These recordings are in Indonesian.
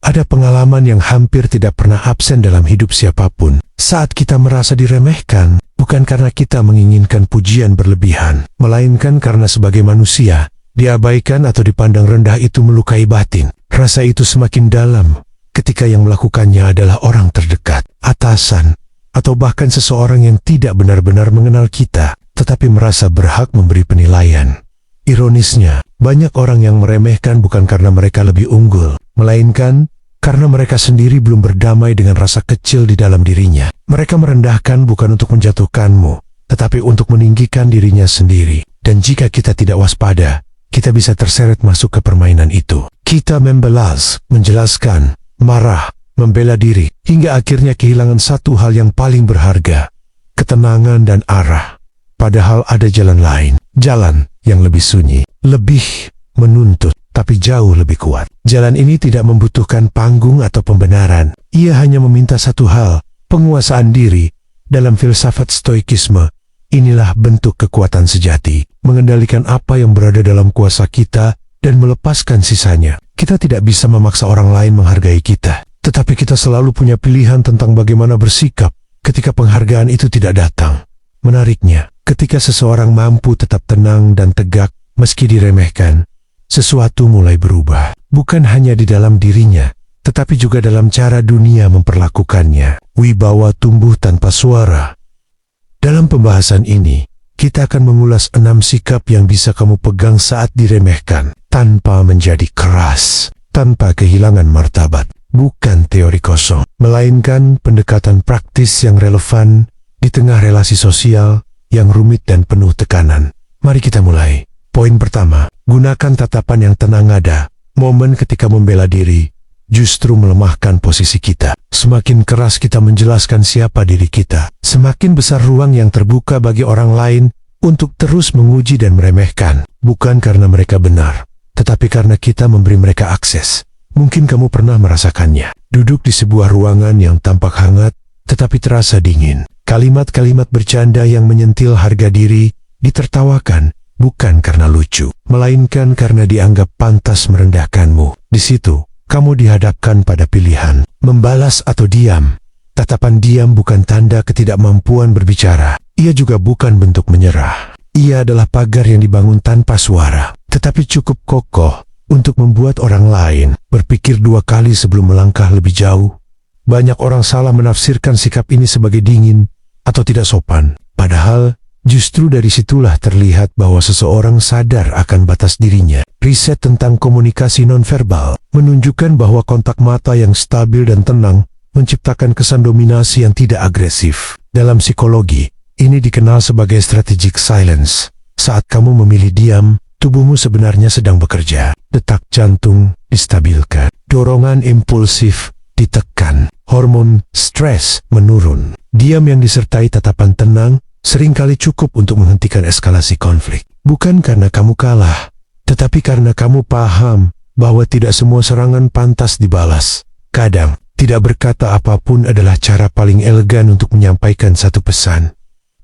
Ada pengalaman yang hampir tidak pernah absen dalam hidup siapapun. Saat kita merasa diremehkan, bukan karena kita menginginkan pujian berlebihan, melainkan karena sebagai manusia, diabaikan atau dipandang rendah itu melukai batin. Rasa itu semakin dalam ketika yang melakukannya adalah orang terdekat, atasan, atau bahkan seseorang yang tidak benar-benar mengenal kita, tetapi merasa berhak memberi penilaian. Ironisnya, banyak orang yang meremehkan bukan karena mereka lebih unggul, melainkan karena mereka sendiri belum berdamai dengan rasa kecil di dalam dirinya. Mereka merendahkan bukan untuk menjatuhkanmu, tetapi untuk meninggikan dirinya sendiri. Dan jika kita tidak waspada, kita bisa terseret masuk ke permainan itu. Kita membalas, menjelaskan, marah, membela diri, hingga akhirnya kehilangan satu hal yang paling berharga, ketenangan dan arah. Padahal ada jalan lain, jalan yang lebih sunyi, lebih menuntut, tapi jauh lebih kuat. Jalan ini tidak membutuhkan panggung atau pembenaran. Ia hanya meminta satu hal, penguasaan diri. Dalam filsafat stoikisme, inilah bentuk kekuatan sejati, mengendalikan apa yang berada dalam kuasa kita dan melepaskan sisanya. Kita tidak bisa memaksa orang lain menghargai kita, tetapi kita selalu punya pilihan tentang bagaimana bersikap ketika penghargaan itu tidak datang. Menariknya, ketika seseorang mampu tetap tenang dan tegak meski diremehkan, sesuatu mulai berubah, bukan hanya di dalam dirinya, tetapi juga dalam cara dunia memperlakukannya. Wibawa tumbuh tanpa suara. Dalam pembahasan ini, kita akan mengulas 6 sikap yang bisa kamu pegang saat diremehkan, tanpa menjadi keras, tanpa kehilangan martabat. Bukan teori kosong, melainkan pendekatan praktis yang relevan di tengah relasi sosial yang rumit dan penuh tekanan. Mari kita mulai. Poin pertama, gunakan tatapan yang tenang. Ada momen ketika membela diri justru melemahkan posisi kita. Semakin keras kita menjelaskan siapa diri kita, semakin besar ruang yang terbuka bagi orang lain untuk terus menguji dan meremehkan. Bukan karena mereka benar, tetapi karena kita memberi mereka akses. Mungkin kamu pernah merasakannya. Duduk di sebuah ruangan yang tampak hangat, tetapi terasa dingin. Kalimat-kalimat bercanda yang menyentil harga diri ditertawakan, bukan karena lucu, melainkan karena dianggap pantas merendahkanmu. Di situ, kamu dihadapkan pada pilihan, membalas atau diam. Tatapan diam bukan tanda ketidakmampuan berbicara. Ia juga bukan bentuk menyerah. Ia adalah pagar yang dibangun tanpa suara, tetapi cukup kokoh untuk membuat orang lain berpikir 2 kali sebelum melangkah lebih jauh. Banyak orang salah menafsirkan sikap ini sebagai dingin atau tidak sopan, padahal justru dari situlah terlihat bahwa seseorang sadar akan batas dirinya. Riset tentang komunikasi nonverbal menunjukkan bahwa kontak mata yang stabil dan tenang menciptakan kesan dominasi yang tidak agresif. Dalam psikologi, ini dikenal sebagai strategic silence. Saat kamu memilih diam, tubuhmu sebenarnya sedang bekerja. Detak jantung distabilkan, dorongan impulsif ditekan, hormon stres menurun. Diam yang disertai tatapan tenang seringkali cukup untuk menghentikan eskalasi konflik. Bukan karena kamu kalah, tetapi karena kamu paham bahwa tidak semua serangan pantas dibalas. Kadang, tidak berkata apapun adalah cara paling elegan untuk menyampaikan satu pesan.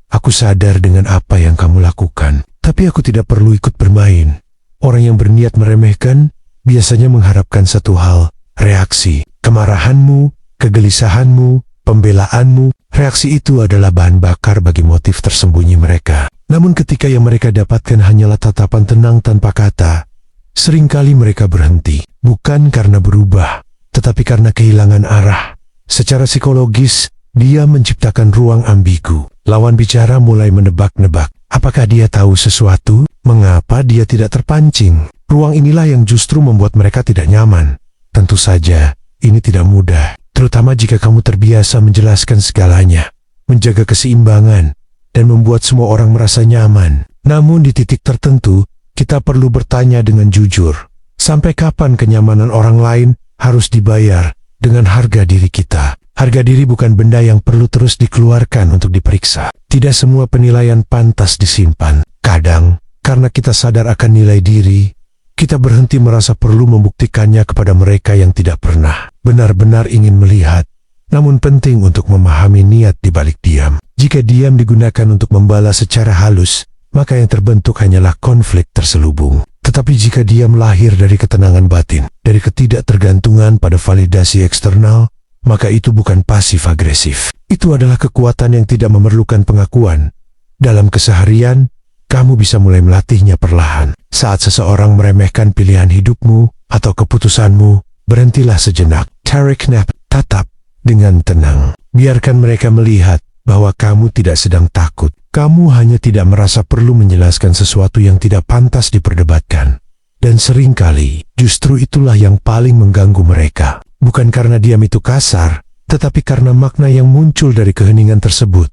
Aku sadar dengan apa yang kamu lakukan, tapi aku tidak perlu ikut bermain. Orang yang berniat meremehkan biasanya mengharapkan satu hal, reaksi. Kemarahanmu, kegelisahanmu, pembelaanmu. Reaksi itu adalah bahan bakar bagi motif tersembunyi mereka. Namun ketika yang mereka dapatkan hanyalah tatapan tenang tanpa kata, seringkali mereka berhenti, bukan karena berubah, tetapi karena kehilangan arah. Secara psikologis, dia menciptakan ruang ambigu. Lawan bicara mulai menebak-nebak. Apakah dia tahu sesuatu? Mengapa dia tidak terpancing? Ruang inilah yang justru membuat mereka tidak nyaman. Tentu saja, ini tidak mudah. Terutama jika kamu terbiasa menjelaskan segalanya, menjaga keseimbangan, dan membuat semua orang merasa nyaman. Namun di titik tertentu, kita perlu bertanya dengan jujur, sampai kapan kenyamanan orang lain harus dibayar dengan harga diri kita? Harga diri bukan benda yang perlu terus dikeluarkan untuk diperiksa. Tidak semua penilaian pantas disimpan. Kadang, karena kita sadar akan nilai diri, kita berhenti merasa perlu membuktikannya kepada mereka yang tidak pernah benar-benar ingin melihat. Namun penting untuk memahami niat di balik diam. Jika diam digunakan untuk membalas secara halus, maka yang terbentuk hanyalah konflik terselubung. Tetapi jika diam lahir dari ketenangan batin, dari ketidaktergantungan pada validasi eksternal, maka itu bukan pasif agresif. Itu adalah kekuatan yang tidak memerlukan pengakuan. Dalam keseharian, kamu bisa mulai melatihnya perlahan. Saat seseorang meremehkan pilihan hidupmu atau keputusanmu, berhentilah sejenak. Tarik nafas, tatap dengan tenang. Biarkan mereka melihat bahwa kamu tidak sedang takut. Kamu hanya tidak merasa perlu menjelaskan sesuatu yang tidak pantas diperdebatkan. Dan seringkali, justru itulah yang paling mengganggu mereka. Bukan karena diam itu kasar, tetapi karena makna yang muncul dari keheningan tersebut.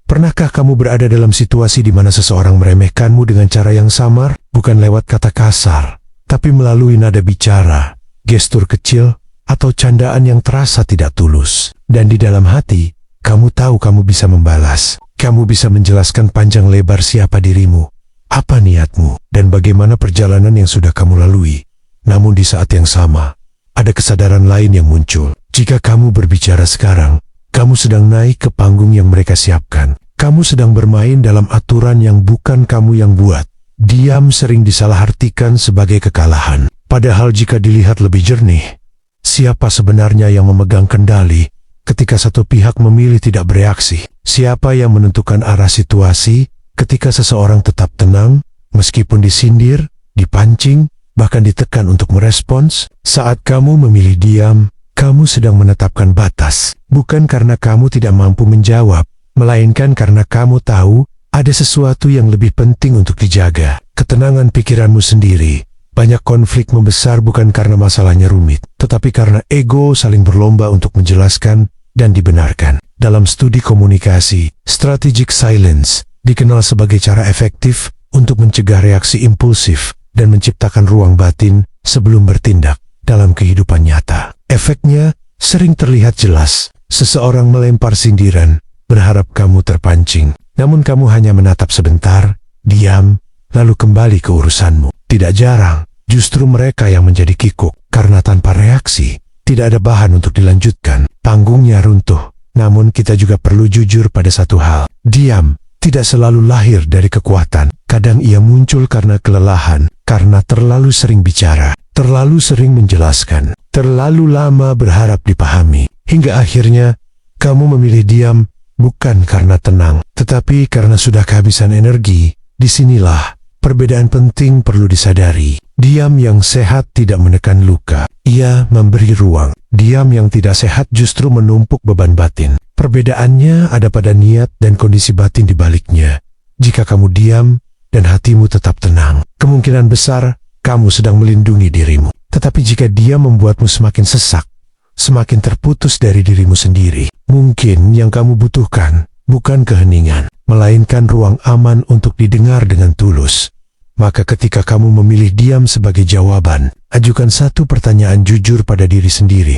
Pernahkah kamu berada dalam situasi di mana seseorang meremehkanmu dengan cara yang samar, bukan lewat kata kasar, tapi melalui nada bicara, gestur kecil, atau candaan yang terasa tidak tulus? Dan di dalam hati, kamu tahu kamu bisa membalas. Kamu bisa menjelaskan panjang lebar siapa dirimu, apa niatmu, dan bagaimana perjalanan yang sudah kamu lalui. Namun di saat yang sama, ada kesadaran lain yang muncul. Jika kamu berbicara sekarang, kamu sedang naik ke panggung yang mereka siapkan. Kamu sedang bermain dalam aturan yang bukan kamu yang buat. Diam sering disalahartikan sebagai kekalahan. Padahal jika dilihat lebih jernih, siapa sebenarnya yang memegang kendali ketika satu pihak memilih tidak bereaksi? Siapa yang menentukan arah situasi ketika seseorang tetap tenang, meskipun disindir, dipancing, bahkan ditekan untuk merespons? Saat kamu memilih diam, kamu sedang menetapkan batas, bukan karena kamu tidak mampu menjawab, melainkan karena kamu tahu ada sesuatu yang lebih penting untuk dijaga. Ketenangan pikiranmu sendiri. Banyak konflik membesar bukan karena masalahnya rumit, tetapi karena ego saling berlomba untuk menjelaskan dan dibenarkan. Dalam studi komunikasi, strategic silence dikenal sebagai cara efektif untuk mencegah reaksi impulsif dan menciptakan ruang batin sebelum bertindak dalam kehidupan nyata. Efeknya sering terlihat jelas. Seseorang melempar sindiran, berharap kamu terpancing, namun kamu hanya menatap sebentar, diam, lalu kembali ke urusanmu. Tidak jarang, justru mereka yang menjadi kikuk, karena tanpa reaksi, tidak ada bahan untuk dilanjutkan. Panggungnya runtuh. Namun kita juga perlu jujur pada satu hal. Diam tidak selalu lahir dari kekuatan. Kadang ia muncul karena kelelahan, karena terlalu sering bicara, terlalu sering menjelaskan, terlalu lama berharap dipahami. Hingga akhirnya, kamu memilih diam bukan karena tenang, tetapi karena sudah kehabisan energi. Disinilah perbedaan penting perlu disadari. Diam yang sehat tidak menekan luka. Ia memberi ruang. Diam yang tidak sehat justru menumpuk beban batin. Perbedaannya ada pada niat dan kondisi batin di baliknya. Jika kamu diam dan hatimu tetap tenang, kemungkinan besar kamu sedang melindungi dirimu. Tetapi jika dia membuatmu semakin sesak, semakin terputus dari dirimu sendiri, mungkin yang kamu butuhkan bukan keheningan, melainkan ruang aman untuk didengar dengan tulus. Maka ketika kamu memilih diam sebagai jawaban, ajukan satu pertanyaan jujur pada diri sendiri.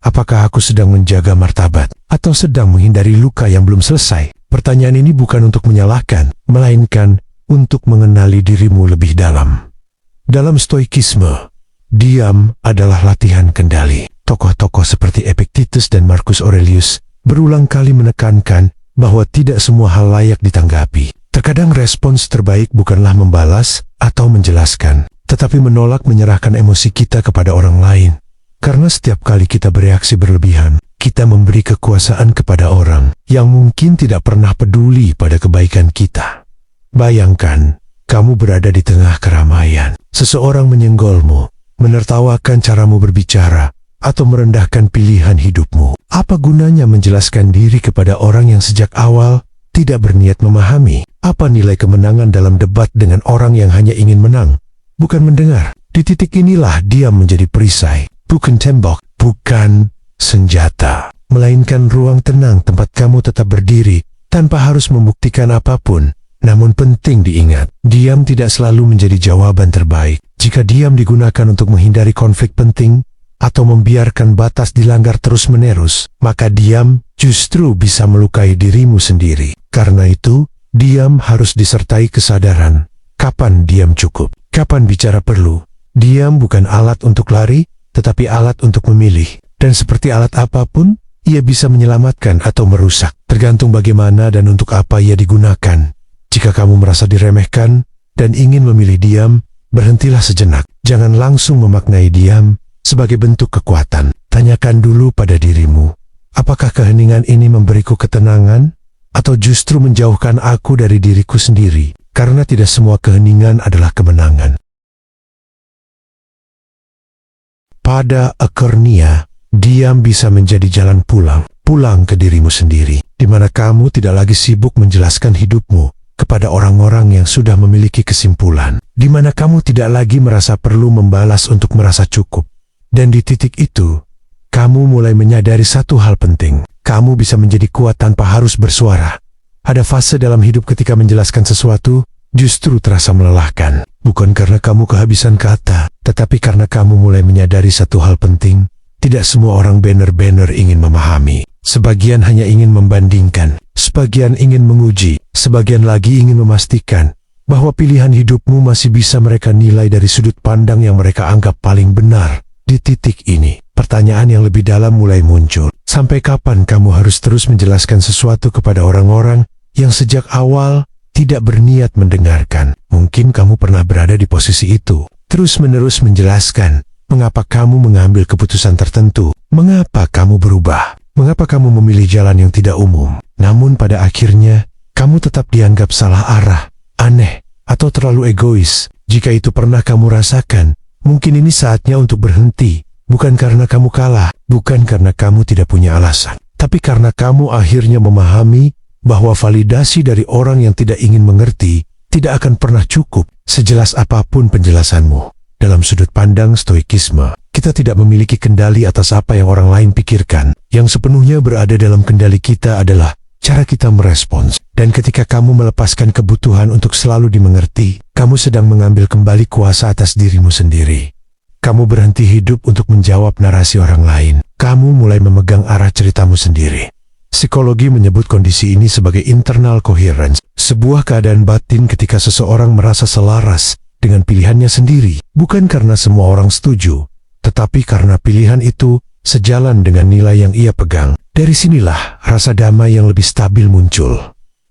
Apakah aku sedang menjaga martabat atau sedang menghindari luka yang belum selesai? Pertanyaan ini bukan untuk menyalahkan, melainkan untuk mengenali dirimu lebih dalam. Dalam stoikisme, diam adalah latihan kendali. Tokoh-tokoh seperti Epictetus dan Marcus Aurelius berulang kali menekankan bahwa tidak semua hal layak ditanggapi. Terkadang respons terbaik bukanlah membalas atau menjelaskan, tetapi menolak menyerahkan emosi kita kepada orang lain. Karena setiap kali kita bereaksi berlebihan, kita memberi kekuasaan kepada orang yang mungkin tidak pernah peduli pada kebaikan kita. Bayangkan, kamu berada di tengah keramaian. Seseorang menyenggolmu, menertawakan caramu berbicara, atau merendahkan pilihan hidupmu. Apa gunanya menjelaskan diri kepada orang yang sejak awal tidak berniat memahami? Apa nilai kemenangan dalam debat dengan orang yang hanya ingin menang, bukan mendengar? Di titik inilah diam menjadi perisai, bukan tembok, bukan senjata, melainkan ruang tenang tempat kamu tetap berdiri tanpa harus membuktikan apapun. Namun penting diingat, diam tidak selalu menjadi jawaban terbaik. Jika diam digunakan untuk menghindari konflik penting atau membiarkan batas dilanggar terus-menerus, maka diam justru bisa melukai dirimu sendiri. Karena itu, diam harus disertai kesadaran. Kapan diam cukup? Kapan bicara perlu? Diam bukan alat untuk lari, tetapi alat untuk memilih. Dan seperti alat apapun, ia bisa menyelamatkan atau merusak, tergantung bagaimana dan untuk apa ia digunakan. Jika kamu merasa diremehkan dan ingin memilih diam, berhentilah sejenak. Jangan langsung memaknai diam sebagai bentuk kekuatan. Tanyakan dulu pada dirimu, apakah keheningan ini memberiku ketenangan atau justru menjauhkan aku dari diriku sendiri? Karena tidak semua keheningan adalah kemenangan. Pada akhirnya, diam bisa menjadi jalan pulang ke dirimu sendiri, di mana kamu tidak lagi sibuk menjelaskan hidupmu kepada orang-orang yang sudah memiliki kesimpulan, di mana kamu tidak lagi merasa perlu membalas untuk merasa cukup. Dan di titik itu, kamu mulai menyadari satu hal penting. Kamu bisa menjadi kuat tanpa harus bersuara. Ada fase dalam hidup ketika menjelaskan sesuatu justru terasa melelahkan. Bukan karena kamu kehabisan kata, tetapi karena kamu mulai menyadari satu hal penting. Tidak semua orang benar-benar ingin memahami. Sebagian hanya ingin membandingkan, sebagian ingin menguji, sebagian lagi ingin memastikan bahwa pilihan hidupmu masih bisa mereka nilai dari sudut pandang yang mereka anggap paling benar. Di titik ini, pertanyaan yang lebih dalam mulai muncul. Sampai kapan kamu harus terus menjelaskan sesuatu kepada orang-orang yang sejak awal tidak berniat mendengarkan? Mungkin kamu pernah berada di posisi itu. Terus-menerus menjelaskan mengapa kamu mengambil keputusan tertentu, mengapa kamu berubah, mengapa kamu memilih jalan yang tidak umum. Namun pada akhirnya, kamu tetap dianggap salah arah, aneh, atau terlalu egois. Jika itu pernah kamu rasakan, mungkin ini saatnya untuk berhenti. Bukan karena kamu kalah, bukan karena kamu tidak punya alasan, tapi karena kamu akhirnya memahami bahwa validasi dari orang yang tidak ingin mengerti tidak akan pernah cukup, sejelas apapun penjelasanmu. Dalam sudut pandang stoikisme, kita tidak memiliki kendali atas apa yang orang lain pikirkan. Yang sepenuhnya berada dalam kendali kita adalah cara kita merespons. Dan ketika kamu melepaskan kebutuhan untuk selalu dimengerti, kamu sedang mengambil kembali kuasa atas dirimu sendiri. Kamu berhenti hidup untuk menjawab narasi orang lain. Kamu mulai memegang arah ceritamu sendiri. Psikologi menyebut kondisi ini sebagai internal coherence, sebuah keadaan batin ketika seseorang merasa selaras dengan pilihannya sendiri, bukan karena semua orang setuju, tetapi karena pilihan itu sejalan dengan nilai yang ia pegang. Dari sinilah rasa damai yang lebih stabil muncul.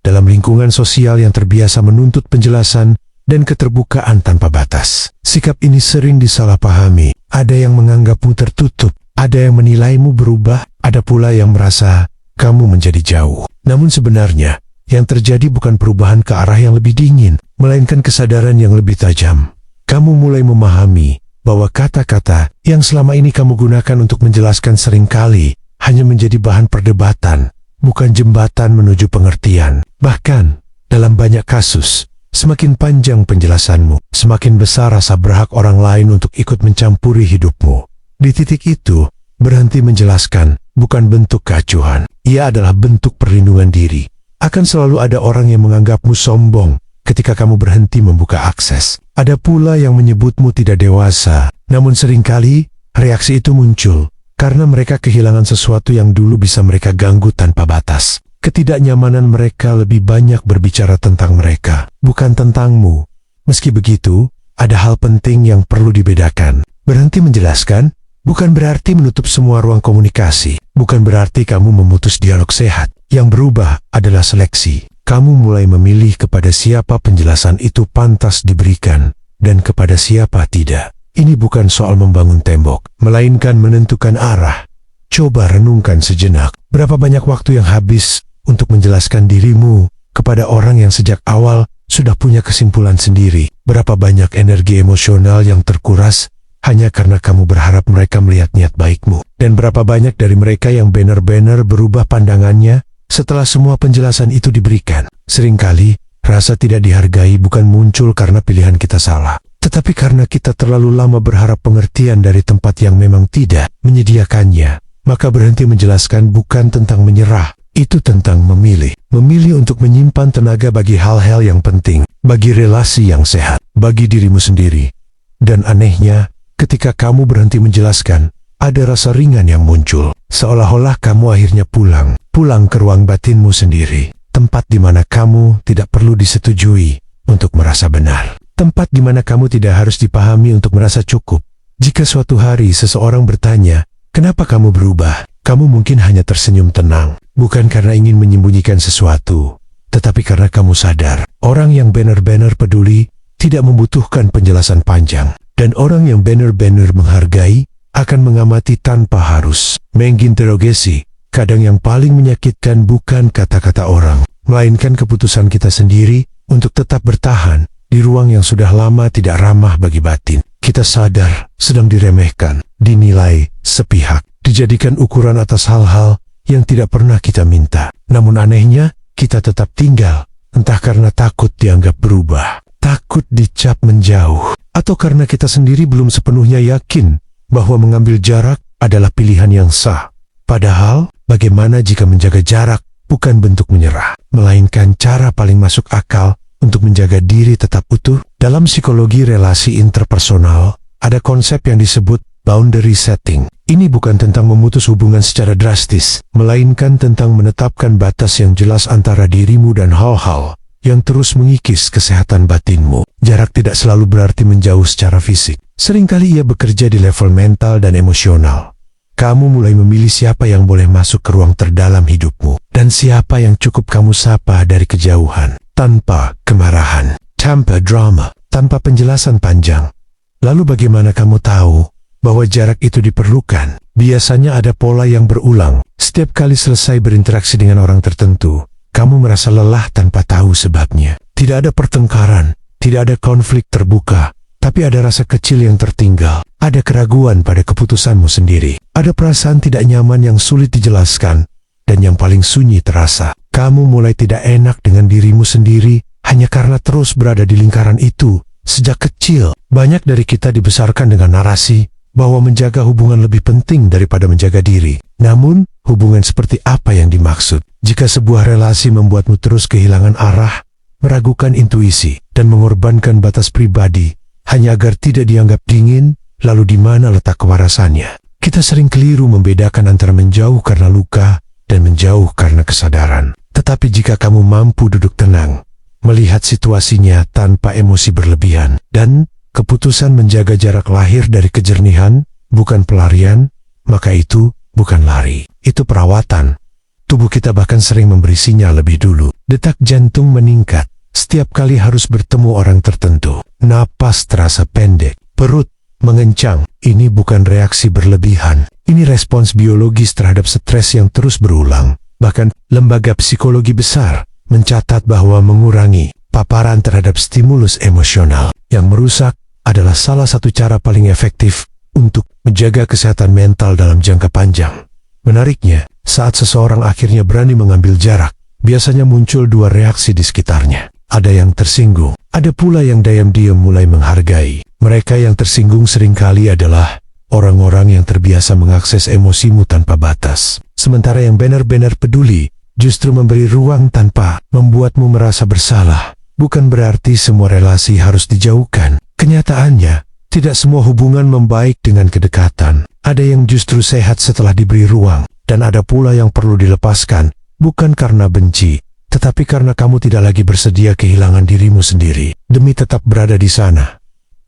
Dalam lingkungan sosial yang terbiasa menuntut penjelasan dan keterbukaan tanpa batas, sikap ini sering disalahpahami. Ada yang menganggapmu tertutup, ada yang menilaimu berubah, ada pula yang merasa kamu menjadi jauh. Namun sebenarnya, yang terjadi bukan perubahan ke arah yang lebih dingin, melainkan kesadaran yang lebih tajam. Kamu mulai memahami bahwa kata-kata yang selama ini kamu gunakan untuk menjelaskan seringkali hanya menjadi bahan perdebatan, bukan jembatan menuju pengertian. Bahkan, dalam banyak kasus, semakin panjang penjelasanmu, semakin besar rasa berhak orang lain untuk ikut mencampuri hidupmu. Di titik itu, berhenti menjelaskan bukan bentuk keacuhan. Ia adalah bentuk perlindungan diri. Akan selalu ada orang yang menganggapmu sombong ketika kamu berhenti membuka akses. Ada pula yang menyebutmu tidak dewasa. Namun seringkali, reaksi itu muncul karena mereka kehilangan sesuatu yang dulu bisa mereka ganggu tanpa batas. Ketidaknyamanan mereka lebih banyak berbicara tentang mereka, bukan tentangmu. Meski begitu, ada hal penting yang perlu dibedakan. Berhenti menjelaskan bukan berarti menutup semua ruang komunikasi. Bukan berarti kamu memutus dialog sehat. Yang berubah adalah seleksi. Kamu mulai memilih kepada siapa penjelasan itu pantas diberikan dan kepada siapa tidak. Ini bukan soal membangun tembok, melainkan menentukan arah. Coba renungkan sejenak, berapa banyak waktu yang habis untuk menjelaskan dirimu kepada orang yang sejak awal sudah punya kesimpulan sendiri. Berapa banyak energi emosional yang terkuras hanya karena kamu berharap mereka melihat niat baikmu. Dan berapa banyak dari mereka yang benar-benar berubah pandangannya setelah semua penjelasan itu diberikan. Seringkali, rasa tidak dihargai bukan muncul karena pilihan kita salah, tetapi karena kita terlalu lama berharap pengertian dari tempat yang memang tidak menyediakannya. Maka berhenti menjelaskan bukan tentang menyerah, itu tentang memilih. Memilih untuk menyimpan tenaga bagi hal-hal yang penting, bagi relasi yang sehat, bagi dirimu sendiri. Dan anehnya, ketika kamu berhenti menjelaskan, ada rasa ringan yang muncul. Seolah-olah kamu akhirnya pulang ke ruang batinmu sendiri. Tempat di mana kamu tidak perlu disetujui untuk merasa benar. Tempat di mana kamu tidak harus dipahami untuk merasa cukup. Jika suatu hari seseorang bertanya, "Kenapa kamu berubah?" Kamu mungkin hanya tersenyum tenang. Bukan karena ingin menyembunyikan sesuatu, tetapi karena kamu sadar, orang yang benar-benar peduli tidak membutuhkan penjelasan panjang. Dan orang yang benar-benar menghargai akan mengamati tanpa harus menginterogasi. Kadang yang paling menyakitkan bukan kata-kata orang, melainkan keputusan kita sendiri untuk tetap bertahan di ruang yang sudah lama tidak ramah bagi batin. Kita sadar sedang diremehkan, dinilai sepihak, dijadikan ukuran atas hal-hal yang tidak pernah kita minta. Namun anehnya, kita tetap tinggal, entah karena takut dianggap berubah, takut dicap menjauh, atau karena kita sendiri belum sepenuhnya yakin bahwa mengambil jarak adalah pilihan yang sah. Padahal, bagaimana jika menjaga jarak bukan bentuk menyerah, melainkan cara paling masuk akal untuk menjaga diri tetap utuh? Dalam psikologi relasi interpersonal, ada konsep yang disebut boundary setting. Ini bukan tentang memutus hubungan secara drastis, melainkan tentang menetapkan batas yang jelas antara dirimu dan hal-hal yang terus mengikis kesehatan batinmu. Jarak tidak selalu berarti menjauh secara fisik. Seringkali ia bekerja di level mental dan emosional. Kamu mulai memilih siapa yang boleh masuk ke ruang terdalam hidupmu, dan siapa yang cukup kamu sapa dari kejauhan, tanpa kemarahan, tanpa drama, tanpa penjelasan panjang. Lalu bagaimana kamu tahu bahwa jarak itu diperlukan? Biasanya ada pola yang berulang. Setiap kali selesai berinteraksi dengan orang tertentu, kamu merasa lelah tanpa tahu sebabnya. Tidak ada pertengkaran, tidak ada konflik terbuka, tapi ada rasa kecil yang tertinggal. Ada keraguan pada keputusanmu sendiri. Ada perasaan tidak nyaman yang sulit dijelaskan, dan yang paling sunyi terasa. Kamu mulai tidak enak dengan dirimu sendiri hanya karena terus berada di lingkaran itu. Sejak kecil, banyak dari kita dibesarkan dengan narasi bahwa menjaga hubungan lebih penting daripada menjaga diri. Namun, hubungan seperti apa yang dimaksud? Jika sebuah relasi membuatmu terus kehilangan arah, meragukan intuisi, dan mengorbankan batas pribadi hanya agar tidak dianggap dingin, lalu di mana letak kewarasannya? Kita sering keliru membedakan antara menjauh karena luka dan menjauh karena kesadaran. Tetapi jika kamu mampu duduk tenang, melihat situasinya tanpa emosi berlebihan, dan keputusan menjaga jarak lahir dari kejernihan, bukan pelarian, maka itu bukan lari. Itu perawatan. Tubuh kita bahkan sering memberi sinyal lebih dulu. Detak jantung meningkat setiap kali harus bertemu orang tertentu. Napas terasa pendek, perut mengencang. Ini bukan reaksi berlebihan. Ini respons biologis terhadap stres yang terus berulang. Bahkan lembaga psikologi besar mencatat bahwa mengurangi paparan terhadap stimulus emosional yang merusak adalah salah satu cara paling efektif untuk menjaga kesehatan mental dalam jangka panjang. Menariknya, saat seseorang akhirnya berani mengambil jarak, biasanya muncul dua reaksi di sekitarnya. Ada yang tersinggung, ada pula yang diam-diam mulai menghargai. Mereka yang tersinggung seringkali adalah orang-orang yang terbiasa mengakses emosimu tanpa batas. Sementara yang benar-benar peduli justru memberi ruang tanpa membuatmu merasa bersalah. Bukan berarti semua relasi harus dijauhkan. Kenyataannya, tidak semua hubungan membaik dengan kedekatan. Ada yang justru sehat setelah diberi ruang, dan ada pula yang perlu dilepaskan, bukan karena benci, tetapi karena kamu tidak lagi bersedia kehilangan dirimu sendiri demi tetap berada di sana.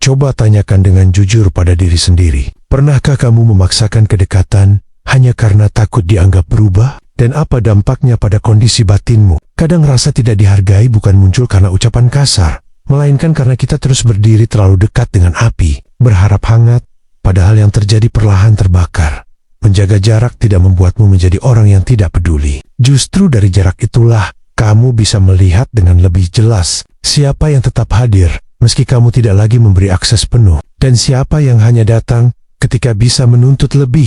Coba tanyakan dengan jujur pada diri sendiri. Pernahkah kamu memaksakan kedekatan hanya karena takut dianggap berubah? Dan apa dampaknya pada kondisi batinmu? Kadang rasa tidak dihargai bukan muncul karena ucapan kasar, melainkan karena kita terus berdiri terlalu dekat dengan api, berharap hangat, padahal yang terjadi perlahan terbakar. Menjaga jarak tidak membuatmu menjadi orang yang tidak peduli. Justru dari jarak itulah kamu bisa melihat dengan lebih jelas siapa yang tetap hadir meski kamu tidak lagi memberi akses penuh, dan siapa yang hanya datang ketika bisa menuntut lebih.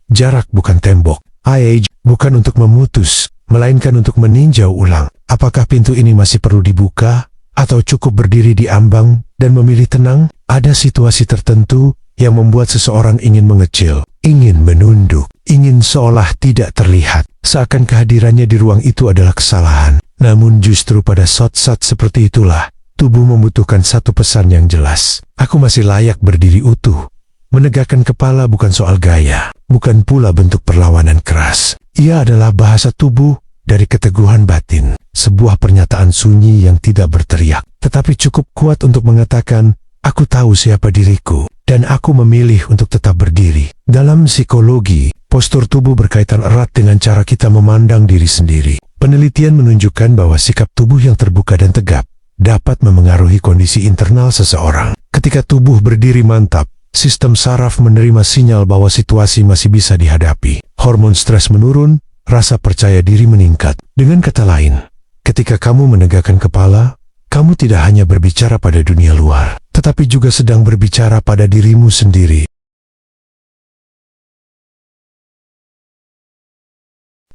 Jarak bukan tembok. Age bukan untuk memutus, melainkan untuk meninjau ulang. Apakah pintu ini masih perlu dibuka, atau cukup berdiri di ambang dan memilih tenang? Ada situasi tertentu yang membuat seseorang ingin mengecil, ingin menunduk, ingin seolah tidak terlihat, seakan kehadirannya di ruang itu adalah kesalahan. Namun justru pada saat-saat seperti itulah, tubuh membutuhkan satu pesan yang jelas. Aku masih layak berdiri utuh. Menegakkan kepala bukan soal gaya, bukan pula bentuk perlawanan keras. Ia adalah bahasa tubuh dari keteguhan batin, sebuah pernyataan sunyi yang tidak berteriak, tetapi cukup kuat untuk mengatakan, aku tahu siapa diriku, dan aku memilih untuk tetap berdiri. Dalam psikologi, postur tubuh berkaitan erat dengan cara kita memandang diri sendiri. Penelitian menunjukkan bahwa sikap tubuh yang terbuka dan tegap dapat memengaruhi kondisi internal seseorang. Ketika tubuh berdiri mantap, sistem saraf menerima sinyal bahwa situasi masih bisa dihadapi. Hormon stres menurun, rasa percaya diri meningkat. Dengan kata lain, ketika kamu menegakkan kepala, kamu tidak hanya berbicara pada dunia luar, tetapi juga sedang berbicara pada dirimu sendiri.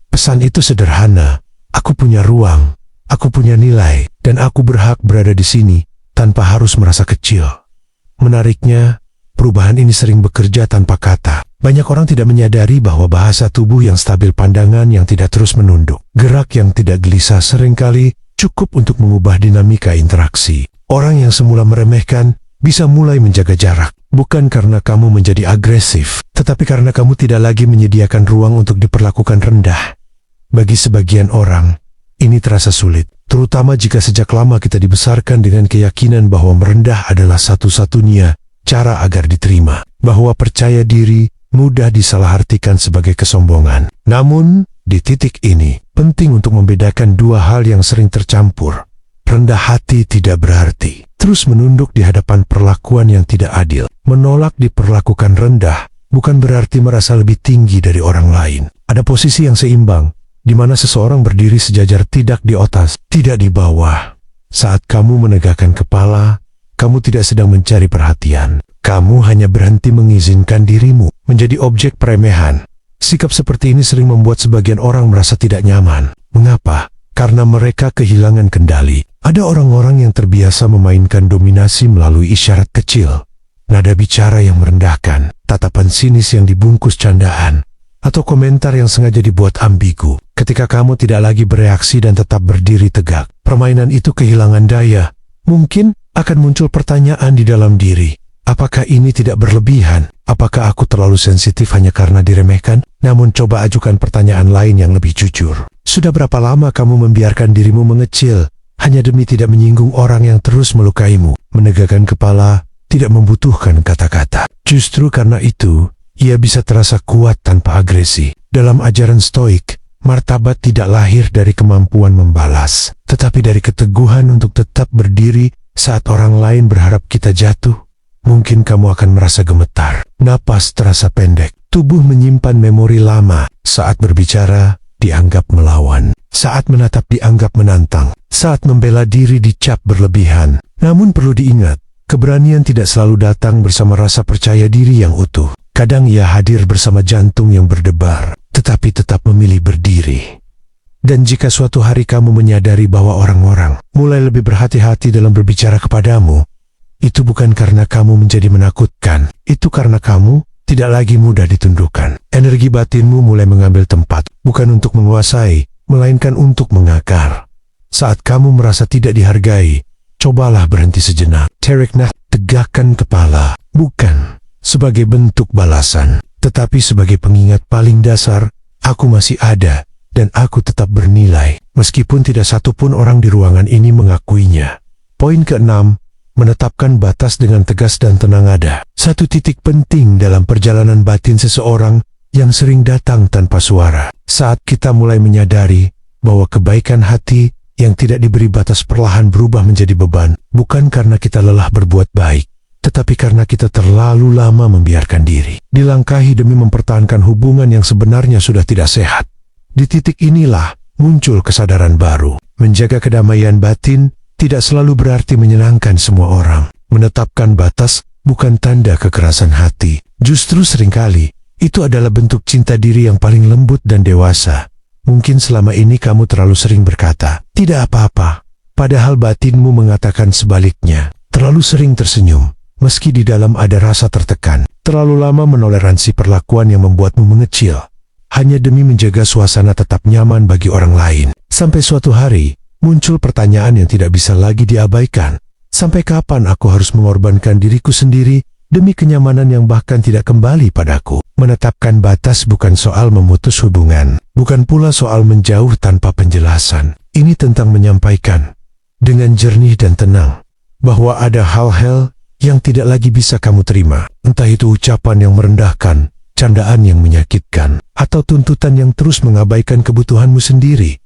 Pesan itu sederhana, aku punya ruang, aku punya nilai, dan aku berhak berada di sini tanpa harus merasa kecil. Menariknya, perubahan ini sering bekerja tanpa kata. Banyak orang tidak menyadari bahwa bahasa tubuh yang stabil, pandangan yang tidak terus menunduk, gerak yang tidak gelisah seringkali cukup untuk mengubah dinamika interaksi. Orang yang semula meremehkan bisa mulai menjaga jarak, bukan karena kamu menjadi agresif, tetapi karena kamu tidak lagi menyediakan ruang untuk diperlakukan rendah. Bagi sebagian orang, ini terasa sulit, terutama jika sejak lama kita dibesarkan dengan keyakinan bahwa merendah adalah satu-satunya cara agar diterima, bahwa percaya diri mudah disalahartikan sebagai kesombongan. Namun, di titik ini, penting untuk membedakan dua hal yang sering tercampur. Rendah hati tidak berarti terus menunduk di hadapan perlakuan yang tidak adil. Menolak diperlakukan rendah bukan berarti merasa lebih tinggi dari orang lain. Ada posisi yang seimbang, di mana seseorang berdiri sejajar, tidak di atas, tidak di bawah. Saat kamu menegakkan kepala, kamu tidak sedang mencari perhatian. Kamu hanya berhenti mengizinkan dirimu menjadi objek peremehan. Sikap seperti ini sering membuat sebagian orang merasa tidak nyaman. Mengapa? Karena mereka kehilangan kendali. Ada orang-orang yang terbiasa memainkan dominasi melalui isyarat kecil, nada bicara yang merendahkan, tatapan sinis yang dibungkus candaan, atau komentar yang sengaja dibuat ambigu. Ketika kamu tidak lagi bereaksi dan tetap berdiri tegak, permainan itu kehilangan daya. Mungkin akan muncul pertanyaan di dalam diri. Apakah ini tidak berlebihan? Apakah aku terlalu sensitif hanya karena diremehkan? Namun coba ajukan pertanyaan lain yang lebih jujur. Sudah berapa lama kamu membiarkan dirimu mengecil hanya demi tidak menyinggung orang yang terus melukaimu? Menegakkan kepala tidak membutuhkan kata-kata. Justru karena itu, ia bisa terasa kuat tanpa agresi. Dalam ajaran Stoik, martabat tidak lahir dari kemampuan membalas, tetapi dari keteguhan untuk tetap berdiri saat orang lain berharap kita jatuh. Mungkin kamu akan merasa gemetar, napas terasa pendek, tubuh menyimpan memori lama. Saat berbicara, dianggap melawan. Saat menatap, dianggap menantang. Saat membela diri, dicap berlebihan. Namun perlu diingat, keberanian tidak selalu datang bersama rasa percaya diri yang utuh. Kadang ia hadir bersama jantung yang berdebar, tetapi tetap memilih berdiri. Dan jika suatu hari kamu menyadari bahwa orang-orang mulai lebih berhati-hati dalam berbicara kepadamu, itu bukan karena kamu menjadi menakutkan, itu karena kamu tidak lagi mudah ditundukkan. Energi batinmu mulai mengambil tempat, bukan untuk menguasai, melainkan untuk mengakar. Saat kamu merasa tidak dihargai, cobalah berhenti sejenak. Tarik nafas, tegakkan kepala, bukan sebagai bentuk balasan, tetapi sebagai pengingat paling dasar, aku masih ada, dan aku tetap bernilai, meskipun tidak satupun orang di ruangan ini mengakuinya. Poin ke-6, menetapkan batas dengan tegas dan tenang. Ada satu titik penting dalam perjalanan batin seseorang yang sering datang tanpa suara. Saat kita mulai menyadari bahwa kebaikan hati yang tidak diberi batas perlahan berubah menjadi beban, bukan karena kita lelah berbuat baik, tetapi karena kita terlalu lama membiarkan diri dilangkahi demi mempertahankan hubungan yang sebenarnya sudah tidak sehat. Di titik inilah muncul kesadaran baru. Menjaga kedamaian batin tidak selalu berarti menyenangkan semua orang. Menetapkan batas bukan tanda kekerasan hati. Justru seringkali, itu adalah bentuk cinta diri yang paling lembut dan dewasa. Mungkin selama ini kamu terlalu sering berkata, tidak apa-apa, padahal batinmu mengatakan sebaliknya. Terlalu sering tersenyum, meski di dalam ada rasa tertekan. Terlalu lama menoleransi perlakuan yang membuatmu mengecil, hanya demi menjaga suasana tetap nyaman bagi orang lain. Sampai suatu hari, muncul pertanyaan yang tidak bisa lagi diabaikan. Sampai kapan aku harus mengorbankan diriku sendiri demi kenyamanan yang bahkan tidak kembali padaku? Menetapkan batas bukan soal memutus hubungan, bukan pula soal menjauh tanpa penjelasan. Ini tentang menyampaikan dengan jernih dan tenang bahwa ada hal-hal yang tidak lagi bisa kamu terima. Entah itu ucapan yang merendahkan, candaan yang menyakitkan, atau tuntutan yang terus mengabaikan kebutuhanmu sendiri.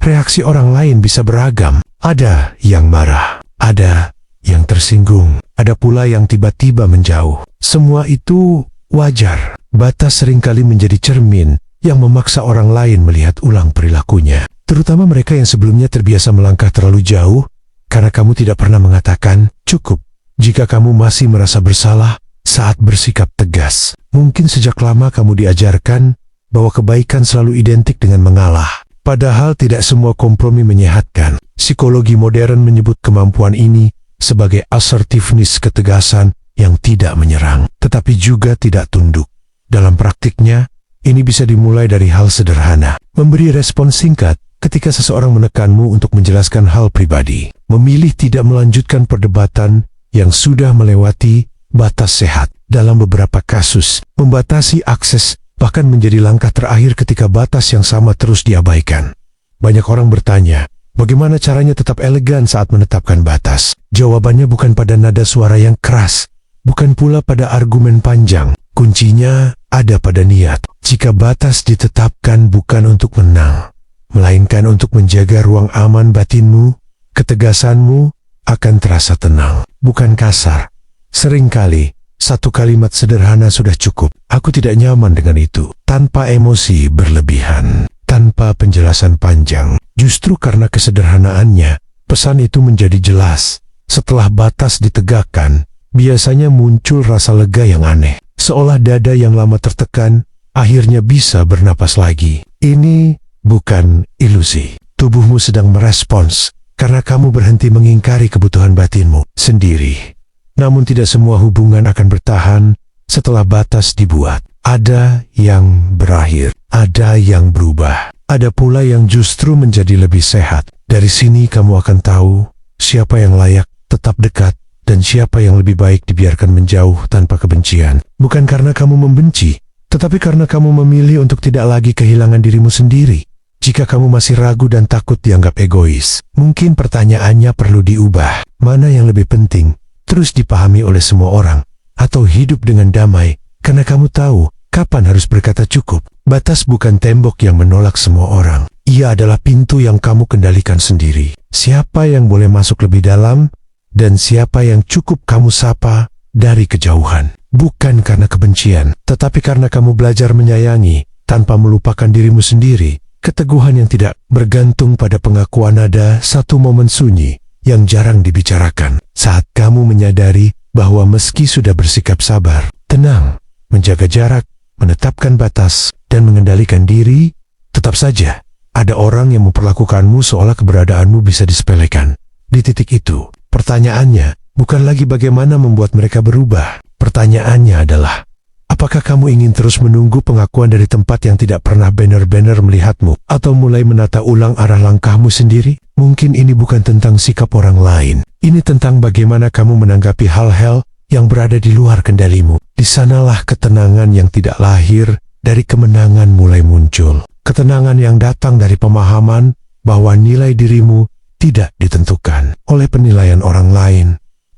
Reaksi orang lain bisa beragam. Ada yang marah, ada yang tersinggung, ada pula yang tiba-tiba menjauh. Semua itu wajar. Batas seringkali menjadi cermin yang memaksa orang lain melihat ulang perilakunya. Terutama mereka yang sebelumnya terbiasa melangkah terlalu jauh karena kamu tidak pernah mengatakan cukup. Jika kamu masih merasa bersalah saat bersikap tegas, mungkin sejak lama kamu diajarkan bahwa kebaikan selalu identik dengan mengalah. Padahal tidak semua kompromi menyehatkan. Psikologi modern menyebut kemampuan ini sebagai assertiveness, ketegasan yang tidak menyerang, tetapi juga tidak tunduk. Dalam praktiknya, ini bisa dimulai dari hal sederhana. Memberi respon singkat ketika seseorang menekanmu untuk menjelaskan hal pribadi. Memilih tidak melanjutkan perdebatan yang sudah melewati batas sehat. Dalam beberapa kasus, membatasi akses bahkan menjadi langkah terakhir ketika batas yang sama terus diabaikan. Banyak orang bertanya, bagaimana caranya tetap elegan saat menetapkan batas? Jawabannya bukan pada nada suara yang keras, bukan pula pada argumen panjang. Kuncinya ada pada niat. Jika batas ditetapkan bukan untuk menang, melainkan untuk menjaga ruang aman batinmu, ketegasanmu akan terasa tenang, bukan kasar. Seringkali, satu kalimat sederhana sudah cukup. Aku tidak nyaman dengan itu. Tanpa emosi berlebihan, tanpa penjelasan panjang. Justru karena kesederhanaannya, pesan itu menjadi jelas. Setelah batas ditegakkan, biasanya muncul rasa lega yang aneh. Seolah dada yang lama tertekan, akhirnya bisa bernapas lagi. Ini bukan ilusi. Tubuhmu sedang merespons, karena kamu berhenti mengingkari kebutuhan batinmu sendiri. Namun tidak semua hubungan akan bertahan setelah batas dibuat. Ada yang berakhir, ada yang berubah, ada pula yang justru menjadi lebih sehat. Dari sini kamu akan tahu siapa yang layak tetap dekat dan siapa yang lebih baik dibiarkan menjauh tanpa kebencian. Bukan karena kamu membenci, tetapi karena kamu memilih untuk tidak lagi kehilangan dirimu sendiri. Jika kamu masih ragu dan takut dianggap egois, mungkin pertanyaannya perlu diubah. Mana yang lebih penting? Terus dipahami oleh semua orang, atau hidup dengan damai, karena kamu tahu kapan harus berkata cukup. Batas bukan tembok yang menolak semua orang. Ia adalah pintu yang kamu kendalikan sendiri. Siapa yang boleh masuk lebih dalam, dan siapa yang cukup kamu sapa dari kejauhan. Bukan karena kebencian, tetapi karena kamu belajar menyayangi, tanpa melupakan dirimu sendiri. Keteguhan yang tidak bergantung pada pengakuan ada satu momen sunyi yang jarang dibicarakan. Saat kamu menyadari bahwa meski sudah bersikap sabar, tenang, menjaga jarak, menetapkan batas, dan mengendalikan diri, tetap saja ada orang yang memperlakukanmu seolah keberadaanmu bisa disepelekan. Di titik itu, pertanyaannya bukan lagi bagaimana membuat mereka berubah. Pertanyaannya adalah, apakah kamu ingin terus menunggu pengakuan dari tempat yang tidak pernah benar-benar melihatmu, atau mulai menata ulang arah langkahmu sendiri? Mungkin ini bukan tentang sikap orang lain. Ini tentang bagaimana kamu menanggapi hal-hal yang berada di luar kendalimu. Di sanalah ketenangan yang tidak lahir dari kemenangan mulai muncul. Ketenangan yang datang dari pemahaman bahwa nilai dirimu tidak ditentukan oleh penilaian orang lain.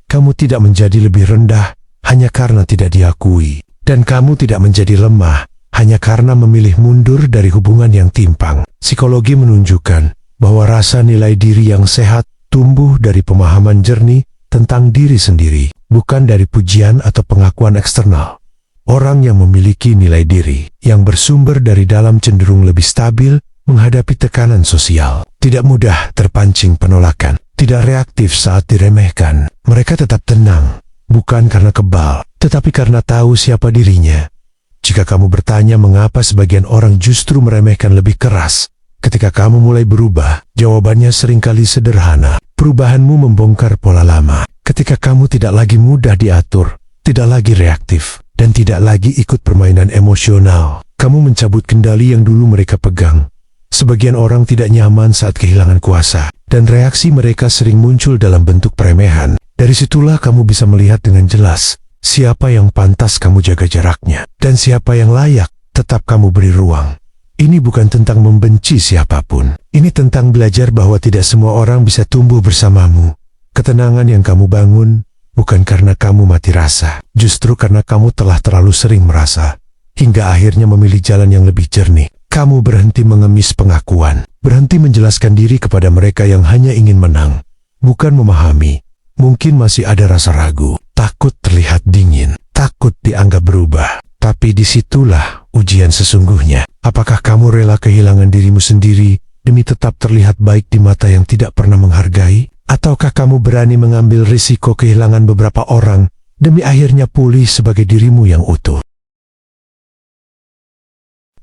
Kamu tidak menjadi lebih rendah hanya karena tidak diakui. Dan kamu tidak menjadi lemah hanya karena memilih mundur dari hubungan yang timpang. Psikologi menunjukkan bahwa rasa nilai diri yang sehat tumbuh dari pemahaman jernih tentang diri sendiri, bukan dari pujian atau pengakuan eksternal. Orang yang memiliki nilai diri yang bersumber dari dalam cenderung lebih stabil menghadapi tekanan sosial. Tidak mudah terpancing penolakan, tidak reaktif saat diremehkan. Mereka tetap tenang, bukan karena kebal, tetapi karena tahu siapa dirinya. Jika kamu bertanya mengapa sebagian orang justru meremehkan lebih keras, ketika kamu mulai berubah, jawabannya seringkali sederhana. Perubahanmu membongkar pola lama. Ketika kamu tidak lagi mudah diatur, tidak lagi reaktif, dan tidak lagi ikut permainan emosional, kamu mencabut kendali yang dulu mereka pegang. Sebagian orang tidak nyaman saat kehilangan kuasa, dan reaksi mereka sering muncul dalam bentuk peremehan. Dari situlah kamu bisa melihat dengan jelas siapa yang pantas kamu jaga jaraknya, dan siapa yang layak tetap kamu beri ruang. Ini bukan tentang membenci siapapun. Ini tentang belajar bahwa tidak semua orang bisa tumbuh bersamamu. Ketenangan yang kamu bangun bukan karena kamu mati rasa, justru karena kamu telah terlalu sering merasa, hingga akhirnya memilih jalan yang lebih jernih. Kamu berhenti mengemis pengakuan, berhenti menjelaskan diri kepada mereka yang hanya ingin menang, bukan memahami. Mungkin masih ada rasa ragu, takut terlihat dingin, takut dianggap berubah. Tapi disitulah ujian sesungguhnya. Apakah kamu rela kehilangan dirimu sendiri demi tetap terlihat baik di mata yang tidak pernah menghargai? Ataukah kamu berani mengambil risiko kehilangan beberapa orang demi akhirnya pulih sebagai dirimu yang utuh?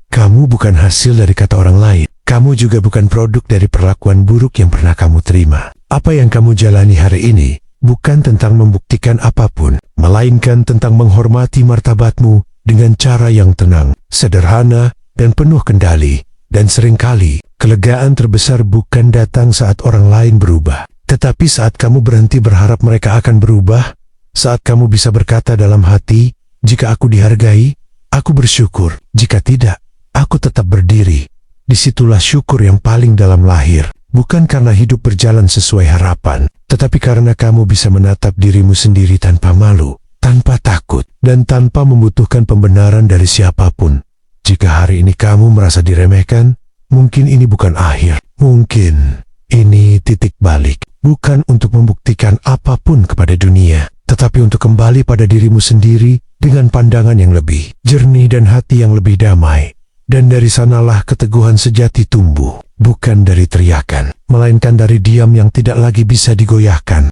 Kamu bukan hasil dari kata orang lain. Kamu juga bukan produk dari perlakuan buruk yang pernah kamu terima. Apa yang kamu jalani hari ini bukan tentang membuktikan apapun, melainkan tentang menghormati martabatmu dengan cara yang tenang, sederhana, dan penuh kendali. Dan seringkali, kelegaan terbesar bukan datang saat orang lain berubah, tetapi saat kamu berhenti berharap mereka akan berubah, saat kamu bisa berkata dalam hati, jika aku dihargai, aku bersyukur, jika tidak, aku tetap berdiri. Disitulah syukur yang paling dalam lahir, bukan karena hidup berjalan sesuai harapan, tetapi karena kamu bisa menatap dirimu sendiri tanpa malu, tanpa takut, dan tanpa membutuhkan pembenaran dari siapapun. Jika hari ini kamu merasa diremehkan, mungkin ini bukan akhir. Mungkin ini titik balik, bukan untuk membuktikan apapun kepada dunia, tetapi untuk kembali pada dirimu sendiri dengan pandangan yang lebih jernih dan hati yang lebih damai. Dan dari sanalah keteguhan sejati tumbuh, bukan dari teriakan, melainkan dari diam yang tidak lagi bisa digoyahkan.